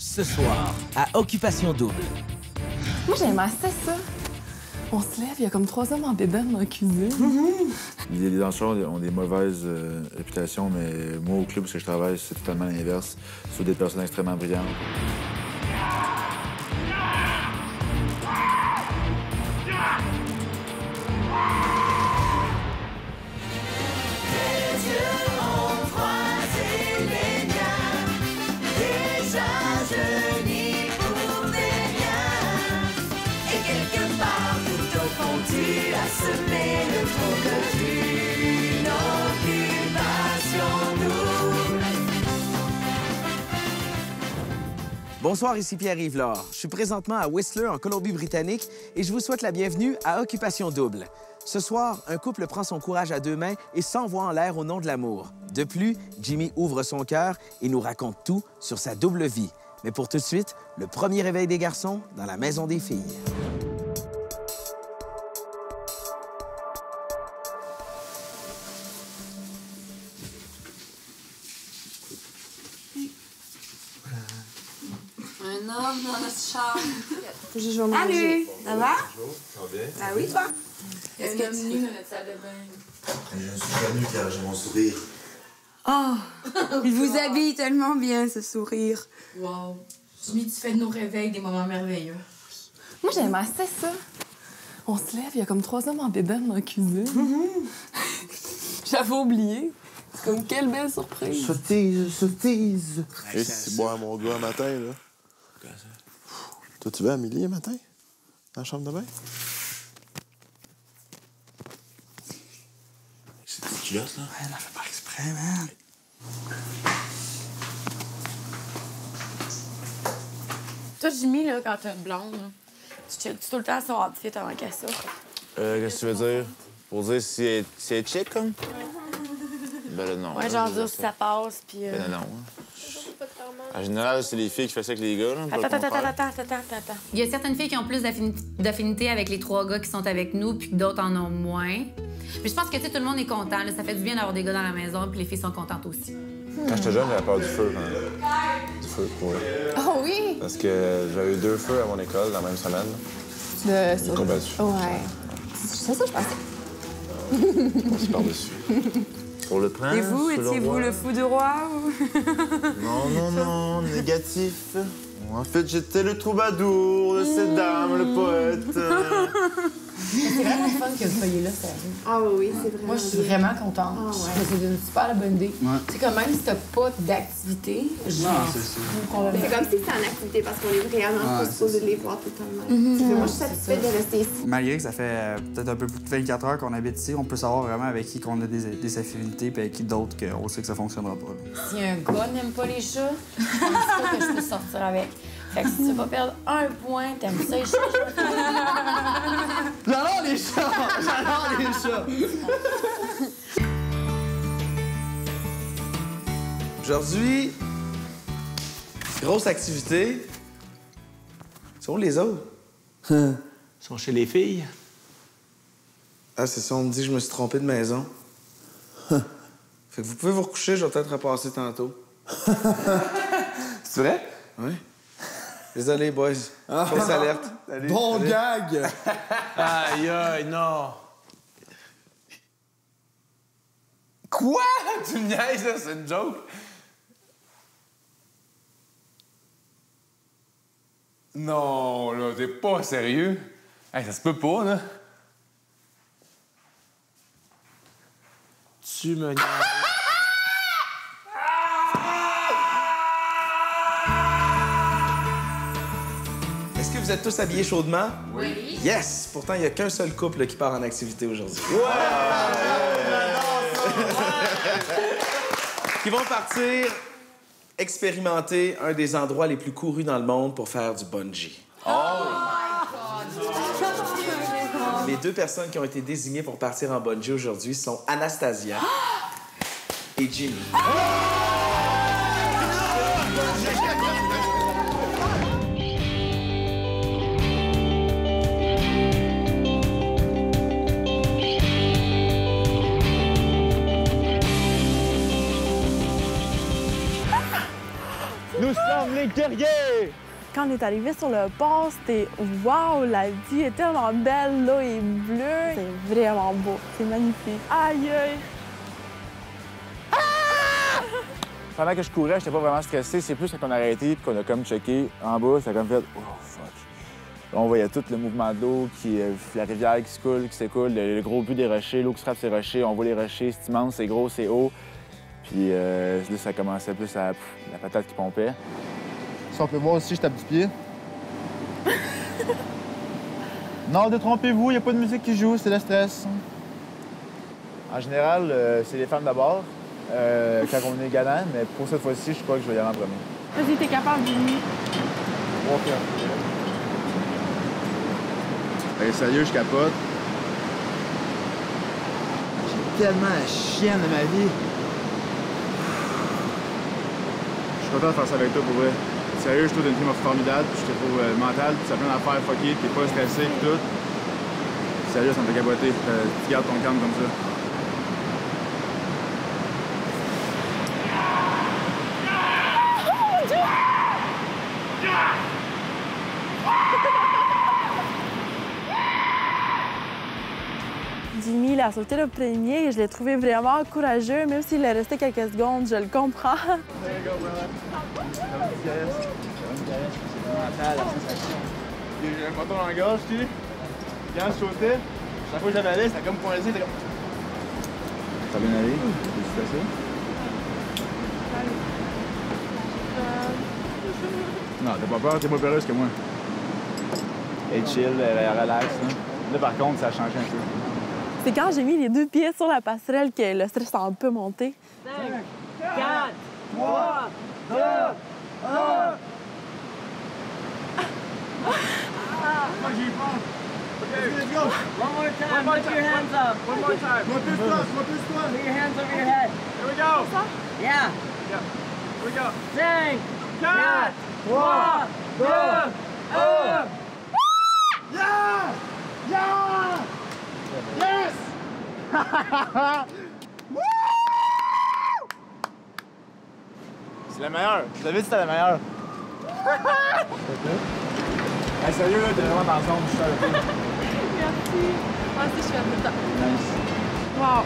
Ce soir, à Occupation Double. Moi, j'aimais assez ça. On se lève, il y a comme 3 hommes en bédaine dans la cuisine. Les danseurs ont des mauvaises réputations, mais moi, au club où je travaille, c'est totalement l'inverse. C'est des personnes extrêmement brillantes. Bonsoir, ici Pierre-Yves Laure. Je suis présentement à Whistler, en Colombie-Britannique, et je vous souhaite la bienvenue à Occupation Double. Ce soir, un couple prend son courage à 2 mains et s'envoie en l'air au nom de l'amour. De plus, Jimmy ouvre son cœur et nous raconte tout sur sa double vie. Mais pour tout de suite, le premier réveil des garçons dans la maison des filles. Un homme dans notre chambre. Salut! Ça va? Bonjour, ça va bien? Ah oui, toi? Est-ce Un homme que nu tu... dans notre salle de bain. Je suis venu car j'ai mon sourire. Oh! Il vous habille tellement bien, ce sourire. Wow. Jimmy, tu fais de nos réveils des moments merveilleux. Moi, j'aimais assez ça. On se lève, il y a comme 3 hommes en bédaine dans la cuisine. J'avais oublié. C'est comme quelle belle surprise. Sottise. Et c'est boire mon gars un matin, là. Toi, tu vas à Amélie un matin? Dans la chambre de bain? C'est des culottes, là? Elle en fait pas exprès, man. Toi, Jimmy, là, quand t'as une blonde, là, tu checkes tout le temps son outfit avant qu'elle sorte. Qu'est-ce que tu veux dire? Pour dire si elle est chic, comme? Ben là, non. Ouais, là, genre je dire veux si dire ça passe, puis... Ben non. En général, c'est les filles qui font ça avec les gars, là. pas le contraire. Attends. Il y a certaines filles qui ont plus d'affinité avec les 3 gars qui sont avec nous, puis que d'autres en ont moins. Mais je pense que, tu sais, tout le monde est content. Là. Ça fait du bien d'avoir des gars dans la maison, puis les filles sont contentes aussi. Quand j'étais jeune, j'avais peur du feu. Du feu, pour vrai. Oh oui! Parce que j'avais eu 2 feux à mon école dans la même semaine. J'ai combattu. Ouais. C'est ça, je pensais. On s'est par-dessus. Pour le prince. Et vous, étiez-vous le fou du roi ou... Non, négatif. En fait, j'étais le troubadour de cette dame, le poète. C'est vraiment fun que vous soyez là, sérieux. Ah oui, c'est vrai. Moi, je suis vraiment contente. Ah, ouais. Je trouve que c'est une super bonne idée. Tu sais, que même si t'as pas d'activité, c'est ça. C'est comme si c'était en activité parce qu'on est vraiment pas supposé de les voir tout le temps. Moi, je suis satisfaite de rester ici. Malgré que ça fait peut-être un peu plus de 24 heures qu'on habite ici, on peut savoir vraiment avec qui qu'on a des affinités puis avec qui d'autres qu'on sait que ça fonctionnera pas. Là. si un gars n'aime pas les chats, je pense pas que je peux sortir avec. Fait que si tu veux pas perdre 1 point, t'aimes ça, les chats. J'adore les chats! J'adore les chats! Aujourd'hui, grosse activité. Sont où les autres? Ils sont chez les filles. Ah, c'est ça, on me dit que je me suis trompé de maison. Fait que vous pouvez vous recoucher, je vais peut-être repasser tantôt. C'est vrai? Oui. Désolé, boys. Fausse alerte. Bon gag! Aïe, aïe, non. Quoi? Tu me niaises, là, c'est une joke. Non, là, t'es pas sérieux? Hey, ça se peut pas, là. Tu me niaises. Est-ce que vous êtes tous habillés chaudement? Oui. Yes! Pourtant, il n'y a qu'un seul couple qui part en activité aujourd'hui. Qui vont partir expérimenter un des endroits les plus courus dans le monde pour faire du bungee. Les 2 personnes qui ont été désignées pour partir en bungee aujourd'hui sont Anastasia et Jimmy. Nous sommes les guerriers yeah! Quand on est arrivé sur le pont, c'était wow, la vie est tellement belle, l'eau est bleue. C'est vraiment beau, c'est magnifique. Aïe, aïe! Pendant que je courais, j'étais pas vraiment stressé. C'est plus quand on a arrêté et qu'on a comme checké en bas, ça a comme fait « Oh, fuck ». Là, on voyait tout le mouvement d'eau, la rivière qui se coule, qui s'écoule, le gros but des rochers, l'eau qui se frappe ces rochers. On voit les rochers, c'est immense, c'est gros, c'est haut. Puis là, ça commençait plus à la patate qui pompait. Si on peut voir aussi, je tape du pied. Non, détrompez-vous, il n'y a pas de musique qui joue, c'est le stress. En général, c'est les femmes d'abord, quand on est galant, mais pour cette fois-ci, je crois que je vais y aller en premier. Vas-y, t'es capable, Jimmy. OK. Hey, sérieux, je capote. J'ai tellement la chienne de ma vie. Je suis content de faire ça avec toi, pour vrai. Sérieux, je trouve une team formidable, puis je te trouve mental, puis ça plein d'affaires fuckées, t'es pas stressé, puis tout. Sérieux, ça me fait capoter. Tu gardes ton calme comme ça. Jimmy, il a sauté le premier et je l'ai trouvé vraiment courageux, même s'il est resté quelques secondes, je le comprends. J'ai un bâton dans la gorge, tu sais. Quand je sautais, chaque fois que j'avais allé, c'était comme coincé, c'était comme... Ça a bien allé? C'est ça? Non, t'as pas peur, t'es moins peureuse que moi. Et chill, relax. Hein. Là, par contre, ça a changé un peu. C'est quand j'ai mis les deux pieds sur la passerelle que le stress a un peu monté. 5, 4, 3, 2, 1... J'ai eu peur. Okay, let's go. One more time, put your hands up. One more time. Repousse-toi. Put your hands over your head. Here we go. Yeah. Yeah. Here we go. 5, 4, 3, 2, 1... Yeah! Yeah! Yes! C'est la meilleure. Je t'avais dit que c'était la meilleure. Hey, sérieux, là, t'es vraiment dans la zone, je suis avec toi. Merci. Moi aussi, je suis à tout le temps. Nice. Wow.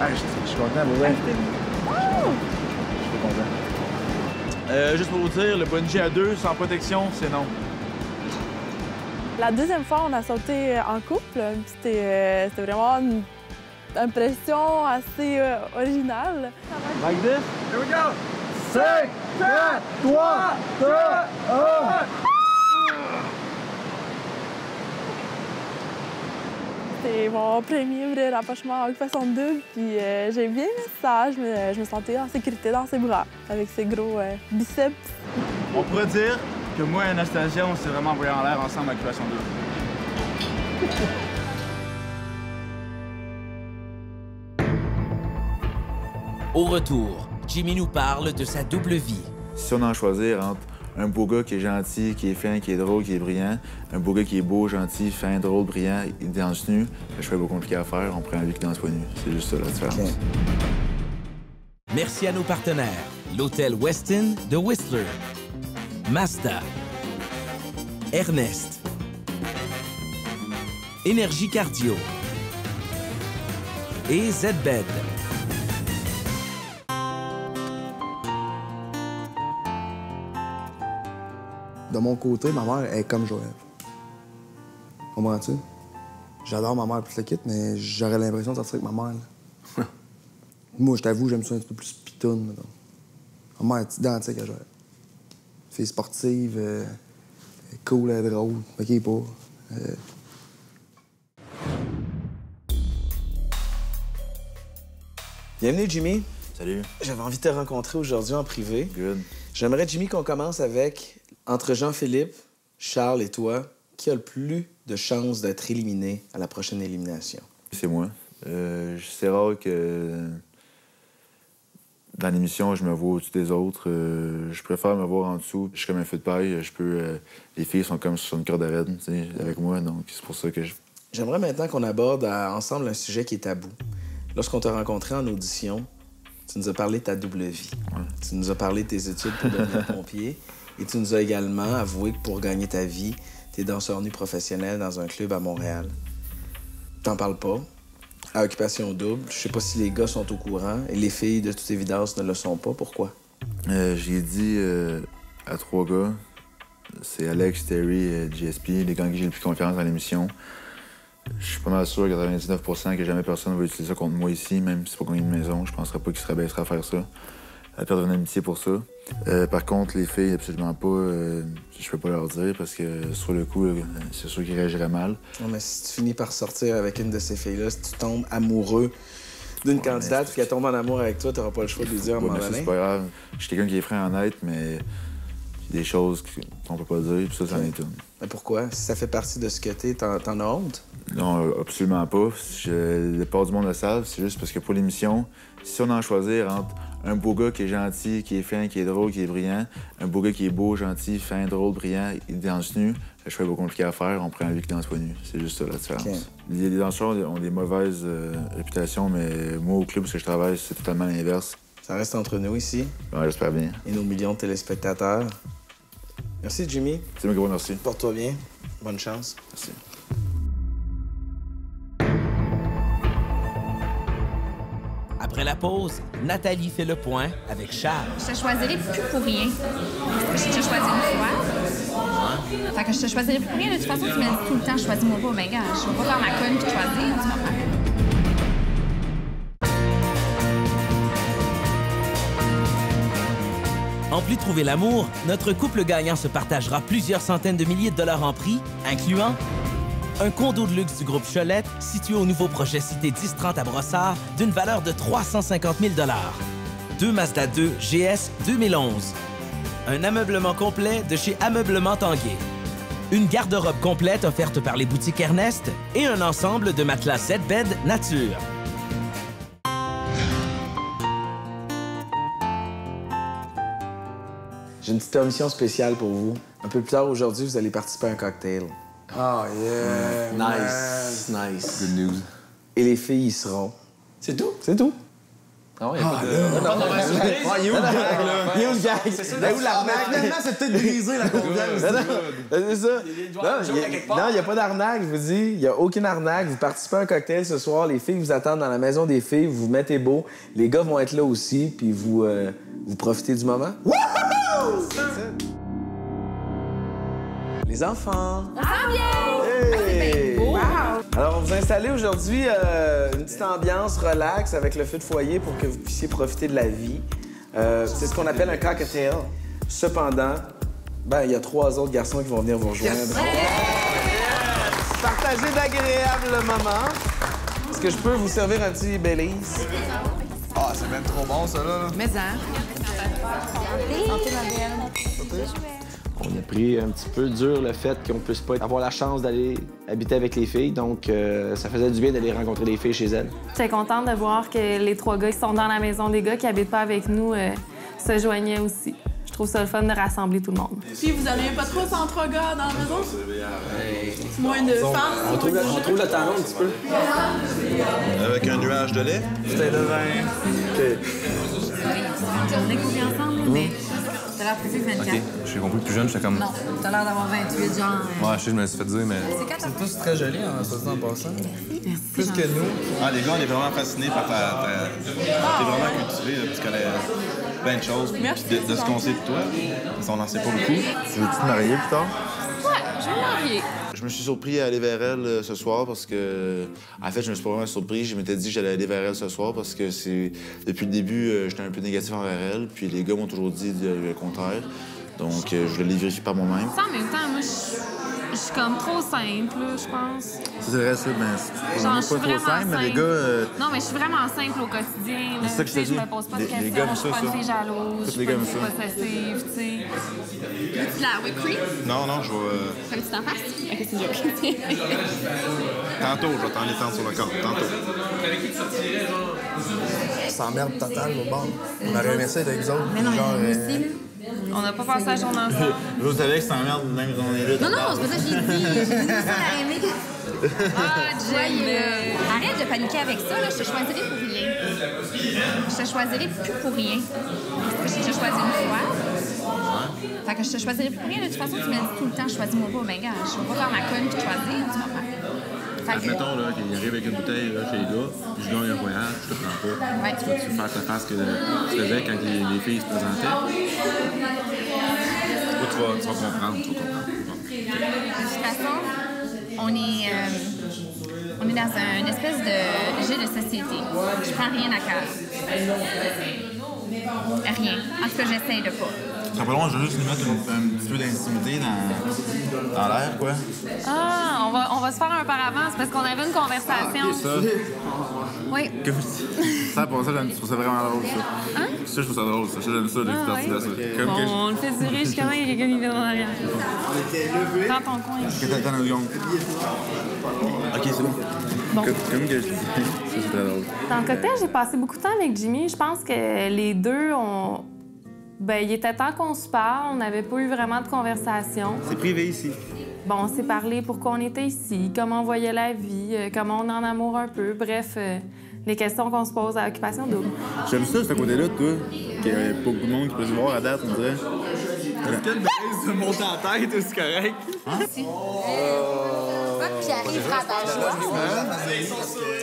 Hey, je suis content, pour vrai. Je suis content. Juste pour vous dire, le bungee à deux, sans protection, c'est non. La deuxième fois, on a sauté en couple. C'était vraiment une impression assez originale. Like this? Here we go! 5, 4, 3, 2, 1! C'était mon premier vrai rapprochement en occupation double, puis j'ai bien aimé ça. Je me sentais en sécurité dans ses bras, avec ses gros biceps. On pourrait dire que moi et Anastasia, on s'est vraiment envoyés en l'air ensemble en occupation double. Au retour, Jimmy nous parle de sa double vie. Si on en choisir entre un beau gars qui est gentil, qui est fin, qui est drôle, qui est brillant, un beau gars qui est beau, gentil, fin, drôle, brillant, il danse nu, le choix est beaucoup compliqué à faire, on prend lui qui danse pas nu. C'est juste ça la différence. Okay. Merci à nos partenaires, l'Hôtel Westin de Whistler, Mazda, Ernest, Énergie Cardio et ZBed. De mon côté, ma mère est comme Joël. Comprends-tu? J'adore ma mère plus le kit, mais j'aurais l'impression de sortir avec ma mère. Moi, je t'avoue, j'aime ça un petit peu plus pitoune, mettons. Ma mère est identique à Joël. Fille sportive, cool, elle est drôle, ok, pas. Bienvenue, Jimmy. Salut. J'avais envie de te rencontrer aujourd'hui en privé. Good. J'aimerais, Jimmy, qu'on commence avec, entre Jean-Philippe, Charles et toi, qui a le plus de chances d'être éliminé à la prochaine élimination? C'est moi. C'est rare que dans l'émission, je me vois au-dessus des autres. Je préfère me voir en dessous. Je suis comme un feu de paille. Les filles sont comme sur une corde à raide avec moi, donc c'est pour ça que je... J'aimerais maintenant qu'on aborde ensemble un sujet qui est tabou. Lorsqu'on t'a rencontré en audition, tu nous as parlé de ta double vie. Ouais. Tu nous as parlé de tes études pour devenir pompier. Et tu nous as également avoué que pour gagner ta vie, t'es danseur nu professionnel dans un club à Montréal. T'en parles pas. À Occupation Double, je sais pas si les gars sont au courant et les filles, de toute évidence, ne le sont pas. Pourquoi? J'ai dit à 3 gars, c'est Alex, Terry et GSP, les gars qui j'ai le plus confiance dans l'émission. Je suis pas mal sûr, 99%, que jamais personne va utiliser ça contre moi ici, même si c'est pas gagner une maison. Je penserais pas qu'ils se rabaisseraient à faire ça, à perdre une amitié pour ça. Par contre, les filles, absolument pas, je peux pas leur dire parce que sur le coup, c'est sûr qu'ils réagiraient mal. Non, mais si tu finis par sortir avec une de ces filles-là, si tu tombes amoureux d'une candidate puis qu'elle tombe en amour avec toi, t'auras pas le choix de lui dire à un moment donné. C'est pas grave. Je suis quelqu'un qui est prêt à en être, mais il y a des choses qu'on peut pas dire, puis ça, c'en est une. Mais pourquoi? Si ça fait partie de ce que t'es, t'en as honte? Non, absolument pas. La part du monde le savent, c'est juste parce que pour l'émission, si on en choisir entre un beau gars qui est gentil, qui est fin, qui est drôle, qui est brillant, un beau gars qui est beau, gentil, fin, drôle, brillant, il danse nu, le choix est pas compliqué à faire, on prend lui qui danse pas nu. C'est juste ça la différence. Okay. Les danseurs ont des mauvaises réputations, mais moi, au club où je travaille, c'est totalement l'inverse. Ça reste entre nous ici. Ouais, j'espère bien. Et nos millions de téléspectateurs. Merci, Jimmy. C'est moi qui vous remercie. Porte-toi bien. Bonne chance. Merci. Après la pause, Nathalie fait le point avec Charles. Je te choisirais plus pour rien. Je te choisis une fois. Fait que je te choisirais plus pour rien. De toute façon, tu me dis tout le temps, choisis-moi pas. Ben, gars, je vais pas faire ma conne puis te choisir. Tu comprends? En plus de trouver l'amour, notre couple gagnant se partagera plusieurs centaines de milliers de dollars en prix, incluant un condo de luxe du groupe Cholette, situé au nouveau projet Cité 1030 à Brossard, d'une valeur de 350 000 $. 2 Mazda 2 GS 2011. Un ameublement complet de chez Ameublement Tanguay. Une garde-robe complète offerte par les boutiques Ernest et un ensemble de matelas Z-Bed Nature. J'ai une petite permission spéciale pour vous. Un peu plus tard aujourd'hui, vous allez participer à un cocktail. Oh yeah! Nice, nice. Good news. Et les filles y seront. C'est tout? C'est tout. Ah ouais, il y a pas de... Il est où le gag, là? Il est où le gag? Il est où l'arnaque? Finalement, c'est peut-être brisé, la confiance. C'est ça. Non, il n'y a pas d'arnaque, je vous dis. Il n'y a aucune arnaque. Vous participez à un cocktail ce soir. Les filles vous attendent dans la maison des filles. Vous vous mettez beau. Les gars vont être là aussi, puis vous profitez du moment. Wouhou! Les enfants! Ah, bien! Hey! Wow! Alors, on vous installez aujourd'hui une petite ambiance relax avec le feu de foyer pour que vous puissiez profiter de la vie. C'est ce qu'on appelle un cocktail. Cependant, il y a 3 autres garçons qui vont venir vous rejoindre. Yes! Partagez d'agréables moments. Est-ce que je peux vous servir un petit Baileys? Ah, c'est même trop bon, ça, là. Mais ça. Santé, ma belle. On a pris un petit peu dur le fait qu'on puisse pas avoir la chance d'aller habiter avec les filles, donc ça faisait du bien d'aller rencontrer les filles chez elles. J'étais contente de voir que les 3 gars qui sont dans la maison des gars qui habitent pas avec nous se joignaient aussi. Je trouve ça le fun de rassembler tout le monde. Puis vous avez pas trop 103 gars dans la maison? Moins de femmes? On trouve le talon un petit peu. Avec un nuage de lait? C'était de vin. On est combien ensemble, mais t'as l'air plus vieux que 24. OK, j'ai compris que plus jeune, j'étais comme... Non, t'as l'air d'avoir 28, genre... Ouais, je sais, je me l'ai fait dire, mais... C'est tous très jolis, en passant. Merci. Plus que nous. Ah, les gars, on est vraiment fascinés par ta... T'es vraiment cultivé, là, tu connais plein de choses. Puis de ce qu'on sait de toi, on n'en sait pas beaucoup. Tu veux-tu te marier plus tard? Ouais, je vais me marier. Je me suis surpris à aller vers elle ce soir parce que... En fait, je me suis pas vraiment surpris. Je m'étais dit que j'allais aller vers elle ce soir parce que c'est... Depuis le début, j'étais un peu négatif envers elle. Puis les gars m'ont toujours dit le contraire. Donc, je voulais les vérifier par moi-même. Ça, en même temps, moi, je suis comme trop simple, là, je pense. C'est vrai, ça, Genre, je suis pas trop vraiment simple, mais les gars... Non, mais je suis vraiment simple au quotidien. C'est ça que je te dis. Je me pose pas de Les questions, gars, je suis pas une fille jalouse, je Tous suis les pas gars une aiment fille ça. possessive, tu sais. Veux-tu la whipped cream? Non, je vais... Comme tu t'en fasses? Ok, c'est une joke. Tantôt, je vais t'en étendre sur le corps. Tantôt. Ça emmerde total, au bord. On aurait aimé ça avec vous autres. Mais non, genre, mais aussi, là. On n'a pas passé la journée ensemble. Vous savez que ça emmerde même quand on est là. Non, c'est pas ça que j'ai dit. J'ai dit ça à aimé. Ah, Jay, Arrête de paniquer avec ça, là. Je te choisirais pour rien. Je te choisirais plus pour rien. Je te choisis une fois. Fait que je te choisirais plus pour rien. De toute façon, tu me dis tout le temps, choisis-moi pas. Ben, gars, je vais pas faire ma conne puis te choisir, tu vas faire. Admettons là, qu'il arrive avec une bouteille là, chez les gars, puis je gagne un voyage, je te prends pas. Ouais. Tu vas-tu faire ta face que tu faisais quand les filles se présentaient? Ou tu vas comprendre, De toute façon, on est dans une espèce de jeu de société. Je prends rien à cœur. Rien. En tout cas, j'essaye de pas. Ça serait pas long, je vais juste nous mettre un petit peu d'intimité dans l'air, quoi. Ah, on va se faire un paravent. C'est parce qu'on avait une conversation. Ok, ça. Oui. Ça, pour ça, je trouve ça vraiment drôle, ça. Hein? Ça, je trouve ça drôle, ça. J'aime ça, depuis partie de ça. Comme Bon, que on le fait durer jusqu'à temps qu'il y a quelqu'un qui vient dans l'arrière. Prends ton coin. Que t'attends une seconde. Ok, c'est bon. Bon. Comme que je dis, ça, c'est très drôle. Dans le cocktail, j'ai passé beaucoup de temps avec Jimmy. Je pense que les deux ont... Ben, il était temps qu'on se parle. On n'avait pas eu vraiment de conversation. C'est privé ici. Bon, on s'est parlé pourquoi on était ici, comment on voyait la vie, comment on est en amour un peu. Bref, les questions qu'on se pose à Occupation Double. J'aime ça, ce côté-là de toi, qu'il n'y a pas beaucoup de monde qui peut se voir à date, on dirait. Est-ce que le baise de monter en tête, c'est correct? Hein?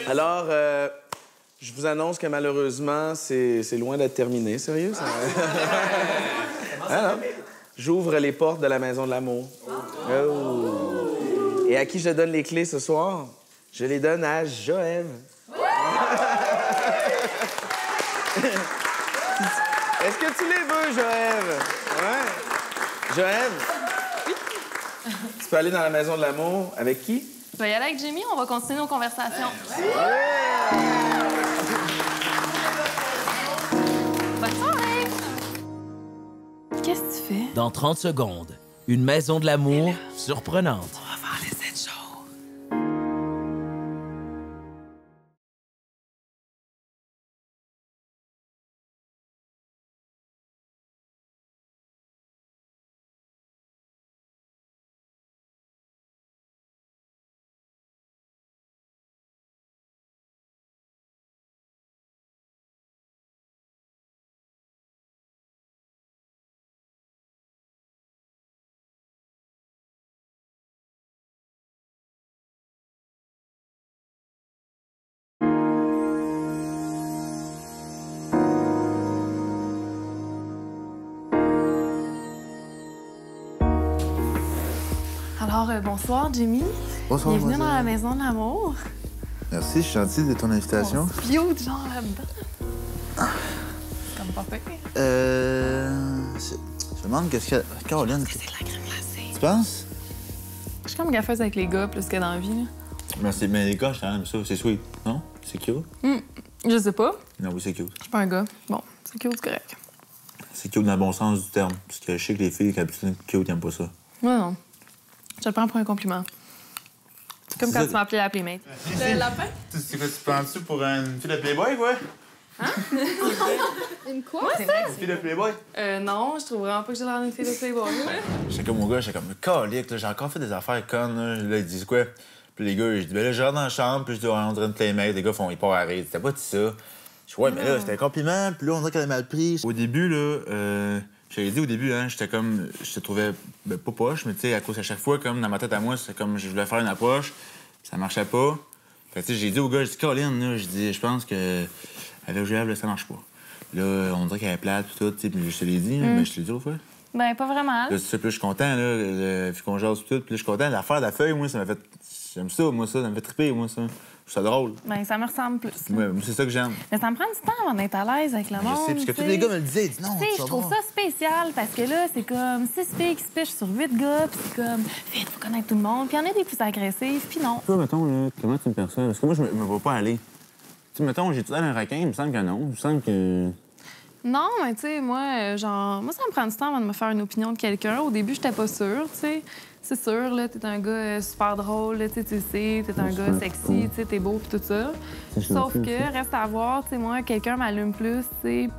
Alors, je vous annonce que malheureusement, c'est loin d'être terminé. Sérieux, ça? Alors, j'ouvre les portes de la Maison de l'Amour. Oh. Et à qui je donne les clés ce soir? Je les donne à Joël. Est-ce que tu les veux, Joël? Ouais. Joël? Tu peux aller dans la Maison de l'Amour avec qui? Tu vas y aller avec Jimmy, on va continuer nos conversations. Bonne soirée! Qu'est-ce que tu fais? Dans 30 secondes, une Maison de l'Amour surprenante. On va faire les 7 jours. Alors, bonsoir, Jimmy. Bonsoir, bienvenue dans mademoiselle. la Maison de l'Amour. Merci, je suis gentil de ton invitation. Bio de genre là-dedans. Comme pas pire. Je me demande qu'est-ce que... Caroline... C'est de la crème glacée. Tu penses? Je suis comme gaffeuse avec les gars plus que dans la vie. Mais les gars, j'aime ça, c'est sweet, non? C'est cute? Je sais pas. Non, oui, c'est cute. Je suis pas un gars. Bon, c'est cute, c'est correct. C'est cute dans le bon sens du terme. Parce que je sais que les filles qui habitent cute, n'aiment pas ça. Moi, non. Je te le prends pour un compliment. C'est comme quand tu m'as appelé la Playmate. Le lapin? Tu prends-tu pour une fille de Playboy, quoi? Hein? Une quoi? Moi, ça? Une fille de Playboy? Non, je trouve vraiment pas que j'ai l'air d'une fille de Playboy. J'étais comme mon gars, j'étais comme calique, là, j'ai encore fait des affaires connes. Là, ils disent quoi? Puis les gars, je dis, ben là, je rentre dans la chambre, puis je dis, ouais, on dirait une Playmate. Les gars font, ils partent à rire. C'était pas dit ça. Je dis, ouais, mais là, c'était un compliment, puis là, on dirait qu'elle a mal pris. Au début, là, j'avais dit au début, hein, j'étais comme, je te trouvais, ben, pas poche, mais tu sais, à cause à chaque fois, comme dans ma tête à moi, c'était comme, je voulais faire une approche, puis ça marchait pas. Fait que, tu sais, j'ai dit au gars, je dis, Caroline, là, je dis, je pense que avec Joël, ça marche pas. Là, on dirait qu'elle est plate, puis tout, tu sais, puis je te l'ai dit, mais je te l'ai dit autrefois. Ben, pas vraiment. Là, puis là, je suis content, là, vu qu'on jase tout, puis là, je suis content. L'affaire de la feuille, moi, ça m'a fait. J'aime ça, moi, ça me fait triper, moi, ça. Je trouve ça drôle. Ben, ça me ressemble plus. Ouais, moi, c'est ça que j'aime. Mais ça me prend du temps avant d'être à l'aise avec le monde. Je sais, parce que tous t'sais. les gars me le disaient, ils disent non, Tu sais, tu je trouve ça spécial parce que là, c'est comme 6 filles qui se pichent sur 8 gars, puis c'est comme, vite, faut connaître tout le monde. Puis il y en a des plus agressifs, puis non. Toi, mettons, là, comment tu me perçois? Parce que moi, je me vois pas aller. Tu sais, mettons, j'ai tout l'air un requin, il me semble que non. Il me semble que. Non, mais tu sais, moi, moi, ça me prend du temps avant de me faire une opinion de quelqu'un. Au début, j'étais pas sûre, tu sais. C'est sûr, là, t'es un gars super drôle, là, tu sais, t'es un gars sexy, tu sais, t'es beau, pis tout ça. Sauf que, reste à voir, tu sais, moi, quelqu'un m'allume plus, tu sais.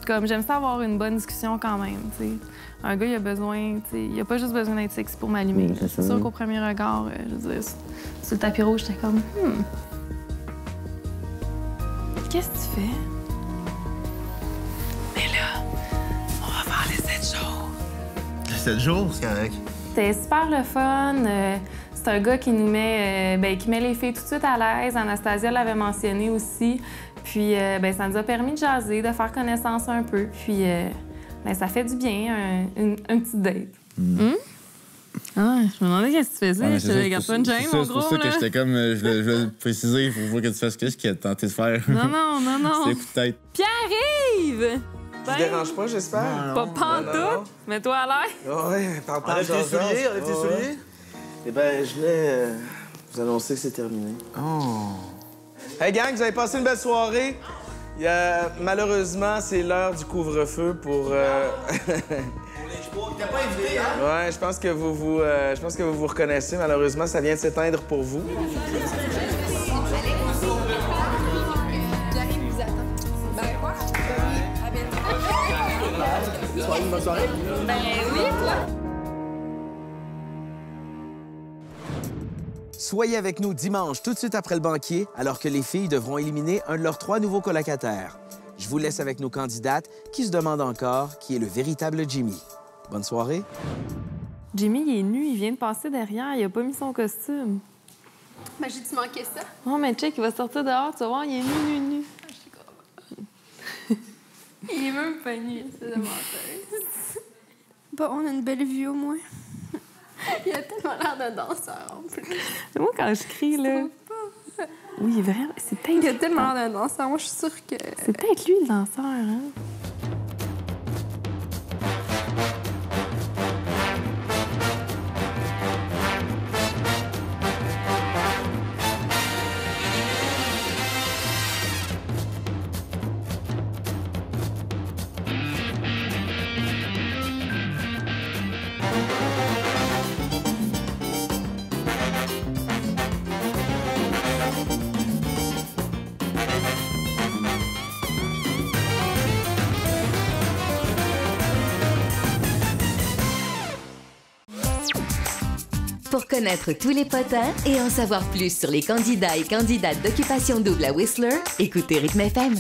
Comme, j'aime ça avoir une bonne discussion quand même, tu sais. Un gars, il a besoin, tu sais, il a pas juste besoin d'être sexy pour m'allumer. C'est sûr qu'au premier regard, je veux dire, sur le tapis rouge, j'étais comme, Qu'est-ce que tu fais? Mais là, on va faire les 7 jours. 7 jours, c'est correct. C'était super le fun. C'est un gars qui nous met, qui met les filles tout de suite à l'aise. Anastasia l'avait mentionné aussi. Puis ça nous a permis de jaser, de faire connaissance un peu. Puis ça fait du bien, un petit date. Ah, je me demandais qu'est-ce que tu faisais. Ouais, je te regarde pas une gêne, mon gros. C'est pour ça que j'étais comme, je voulais préciser, il faut que tu fasses ce qu'il a tenté de faire. Non. C'est un coup de tête. Pierre-Yves! Je te dérange pas, j'espère? Pas pantoute. Mets-toi à l'air. Ouais, parle pas. Enlève tes souliers. Eh ben, je voulais vous annoncer que c'est terminé. Oh. Hey gang, vous avez passé une belle soirée. Malheureusement, c'est l'heure du couvre-feu pour... T'as pas invité, hein? Ouais, je pense que vous vous reconnaissez. Malheureusement, ça vient de s'éteindre pour vous. J'arrive, vous attends. Ben quoi? À bientôt. Bonne soirée. Ben oui, toi. Soyez avec nous dimanche, tout de suite après le banquier, alors que les filles devront éliminer un de leurs 3 nouveaux colocataires. Je vous laisse avec nos candidates qui se demandent encore qui est le véritable Jimmy. Bonne soirée. Jimmy, il est nu, il vient de passer derrière, il a pas mis son costume. Ben, j'ai-tu manqué ça? Oh, mais check, il va sortir dehors, tu vas voir, il est nu. Il est même pas nu, c'est de menteuse. Bon, on a une belle vue au moins. Il a tellement l'air d'un danseur en plus. Moi, quand je crie, là. Oui, vraiment, c'est peut-être. Il a tellement l'air d'un danseur. Moi, je suis sûre que. C'est peut-être lui le danseur, hein? Pour connaître tous les potins et en savoir plus sur les candidats et candidates d'Occupation Double à Whistler, écoutez Rythme FM.